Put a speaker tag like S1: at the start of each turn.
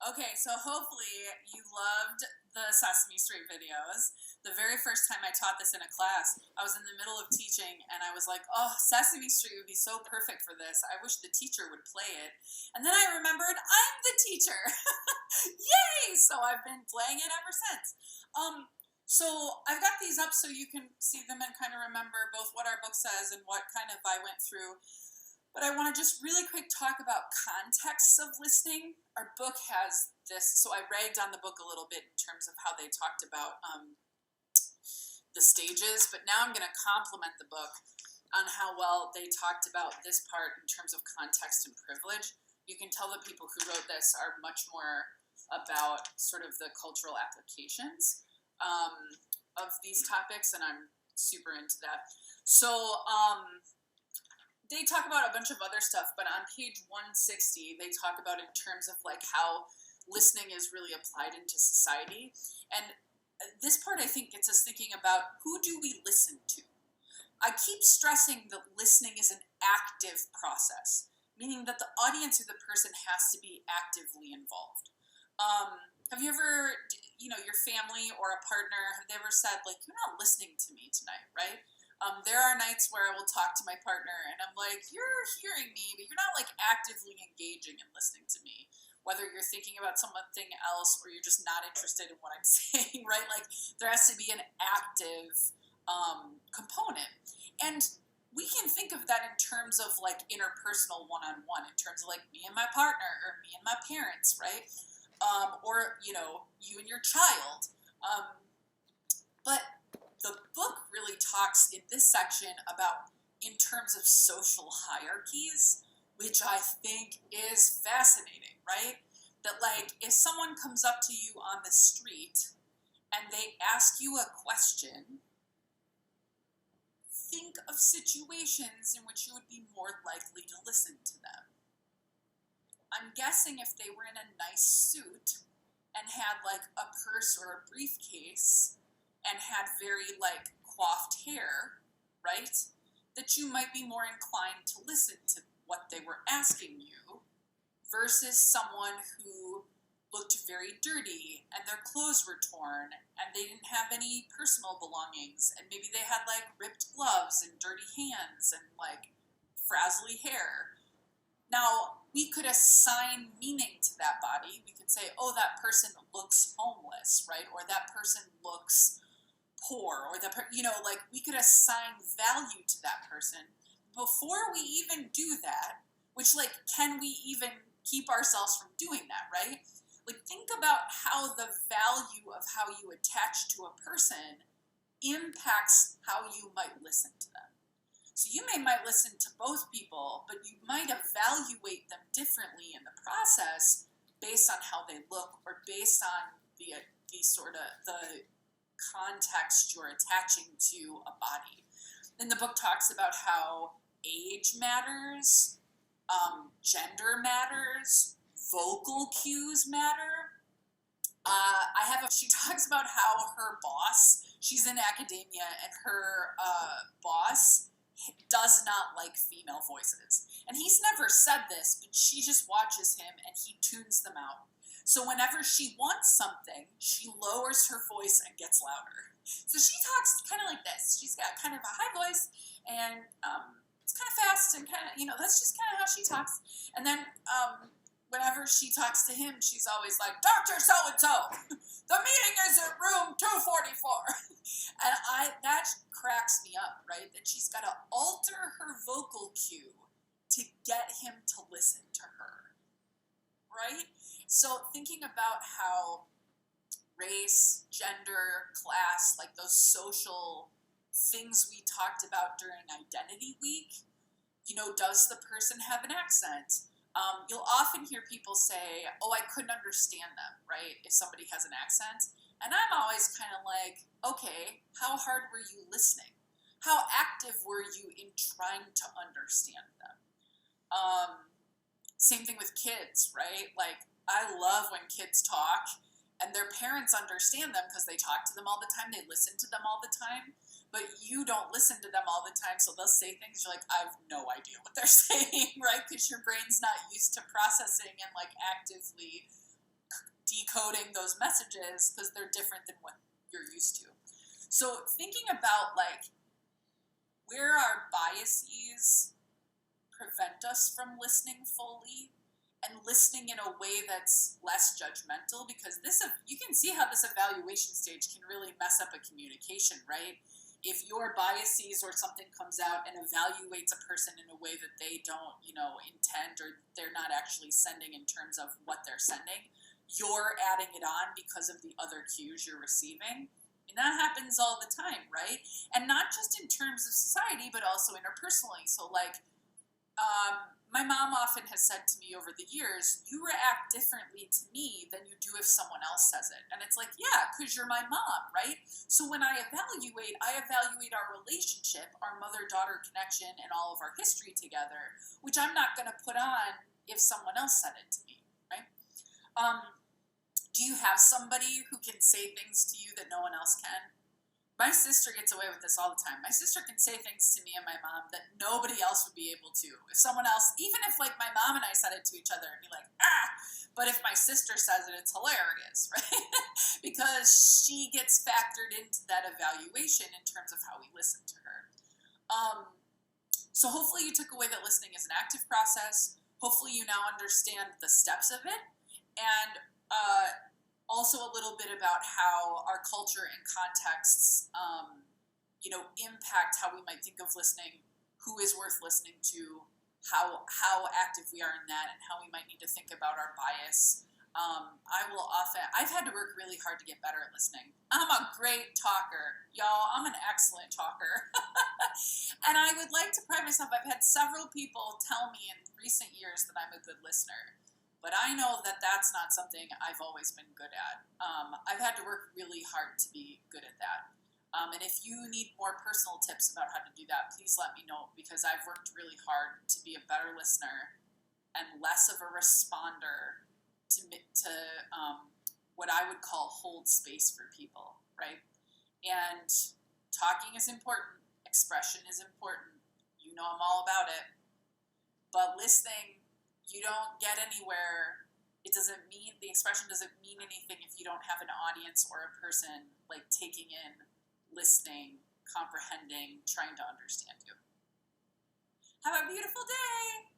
S1: Okay, so hopefully you loved the Sesame Street videos. The very first time I taught this in a class, I was in the middle of teaching and I was like, oh, Sesame Street would be so perfect for this. I wish the teacher would play it. And then I remembered I'm the teacher. Yay! So I've been playing it ever since. So I've got these up so you can see them and kind of remember both what our book says and what kind of I went through. But I want to just really quick talk about contexts of listening. Our book has this, so I ragged on the book a little bit in terms of how they talked about the stages, but now I'm going to compliment the book on how well they talked about this part in terms of context and privilege. You can tell the people who wrote this are much more about sort of the cultural applications of these topics, and I'm super into that. So, they talk about a bunch of other stuff, but on page 160, they talk about in terms of like how listening is really applied into society. And this part, I think, gets us thinking about who do we listen to? I keep stressing that listening is an active process, meaning that the audience or the person has to be actively involved. Have you ever, your family or a partner, have they ever said, like, you're not listening to me tonight, right? There are nights where I will talk to my partner and I'm like, you're hearing me, but you're not like actively engaging and listening to me. Whether you're thinking about something else or you're just not interested in what I'm saying, right? Like there has to be an active component. And we can think of that in terms of like interpersonal one-on-one, in terms of like me and my partner or me and my parents, right? Or, you and your child. But the book really talks in this section about in terms of social hierarchies, which I think is fascinating, right? That like if someone comes up to you on the street and they ask you a question, think of situations in which you would be more likely to listen to them. I'm guessing if they were in a nice suit and had like a purse or a briefcase and had very, like, coiffed hair, right, that you might be more inclined to listen to what they were asking you versus someone who looked very dirty and their clothes were torn and they didn't have any personal belongings and maybe they had, like, ripped gloves and dirty hands and, like, frazzly hair. Now, we could assign meaning to that body. We could say, oh, that person looks homeless, right, or that person looks poor, or like we could assign value to that person before we even do that, which like can we even keep ourselves from doing that, right? Like think about how the value of how you attach to a person impacts how you might listen to them. So you might listen to both people, but you might evaluate them differently in the process based on how they look or based on the sort of the context you're attaching to a body. Then the book talks about how age matters, gender matters, vocal cues matter. She talks about how her boss, she's in academia, and her boss does not like female voices. And he's never said this, but she just watches him and he tunes them out. So whenever she wants something, she lowers her voice and gets louder. So she talks kind of like this. She's got kind of a high voice, and it's kind of fast, and kind of, that's just kind of how she talks. And then whenever she talks to him, she's always like, Dr. So-and-so, the meeting is at room 244. And that cracks me up, right? That she's got to alter her vocal cue to get him to listen to her, right? So thinking about how race, gender, class, like those social things we talked about during Identity Week, does the person have an accent? You'll often hear people say, oh, I couldn't understand them, right, if somebody has an accent. And I'm always kind of like, okay, how hard were you listening? How active were you in trying to understand them? Same thing with kids, right? Like, I love when kids talk and their parents understand them because they talk to them all the time, they listen to them all the time, but you don't listen to them all the time, so they'll say things, you're like, I have no idea what they're saying, right? Because your brain's not used to processing and like actively decoding those messages because they're different than what you're used to. So thinking about like where our biases prevent us from listening fully and listening in a way that's less judgmental, because this, you can see how this evaluation stage can really mess up a communication, right? If your biases or something comes out and evaluates a person in a way that they don't, intend, or they're not actually sending in terms of what they're sending, you're adding it on because of the other cues you're receiving. And that happens all the time, right? And not just in terms of society, but also interpersonally. So like, my mom often has said to me over the years, you react differently to me than you do if someone else says it. And it's like, yeah, because you're my mom, right? So when I evaluate our relationship, our mother-daughter connection, and all of our history together, which I'm not going to put on if someone else said it to me, right? Do you have somebody who can say things to you that no one else can? My sister gets away with this all the time. My sister can say things to me and my mom that nobody else would be able to. If someone else, even if like my mom and I said it to each other, it'd be like, ah! But if my sister says it, it's hilarious, right? Because she gets factored into that evaluation in terms of how we listen to her. So hopefully you took away that listening is an active process. Hopefully you now understand the steps of it. And also a little bit about how our culture and contexts, impact how we might think of listening, who is worth listening to, how active we are in that, and how we might need to think about our bias. I've had to work really hard to get better at listening. I'm a great talker, y'all. I'm an excellent talker. And I would like to pride myself. I've had several people tell me in recent years that I'm a good listener. But I know that that's not something I've always been good at. I've had to work really hard to be good at that. And if you need more personal tips about how to do that, please let me know, because I've worked really hard to be a better listener and less of a responder to what I would call hold space for people, right? And talking is important. Expression is important. You know I'm all about it. But listening, you don't get anywhere. The expression doesn't mean anything if you don't have an audience or a person like taking in, listening, comprehending, trying to understand you. Have a beautiful day.